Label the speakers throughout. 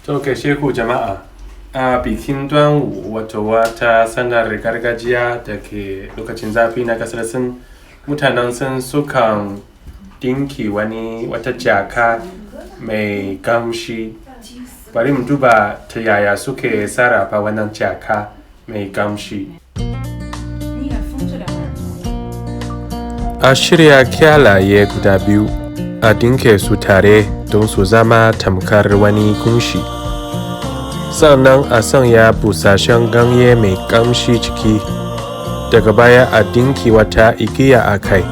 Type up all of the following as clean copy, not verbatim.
Speaker 1: To gaishe ku jama'a. A bikin Duanwu wato wata sanar gargajiya da ke lokacin zafi na kasar Sin, mutanen Sin sukan dinki wata jaka mai kamshi. Bari mu duba ta yaya suke sarrafa wannan jaka mai kamshi. A shirya kyalaye guda biyu, a dinke su tare don su zama tamkar wani kunshi. Sannan a sanya busasshen ganye mai kamshi ciki, daga baya a dinki wata igiya a kai,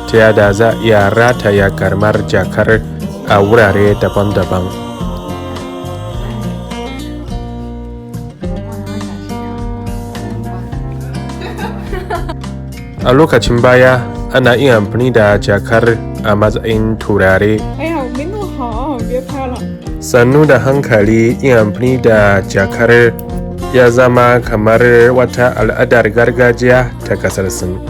Speaker 1: ta yada za a iya rataya karamar jakar a wurare daban-daban. A lokacin baya, ana iya amfani da jakar a matsayin turare. Sannu da hankali yin amfani da jakar ya zama kamar wata al'adar gargajiya ta kasar Sin,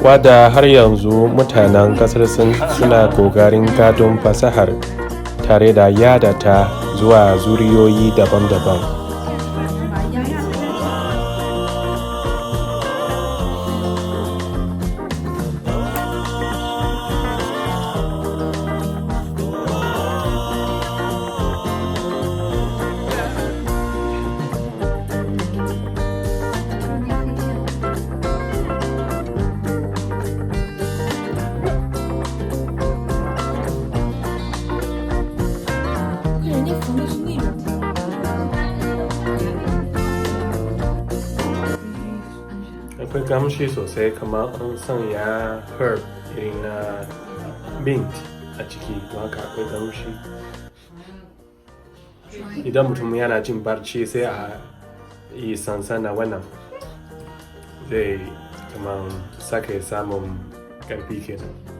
Speaker 1: wadda har yanzu mutanen kasar Sin suna ƙoƙarin gadon fasahar tare da yada ta zuwa zuriyoyi daban-daban. Akwai kamshi sosai, kamar an sanya herb irin na mint a ciki, don haka akwai kamshi. Idan mutum yana jin barci sai a yi sansana wannan, zai kamar sake samun ƙarfi kenan.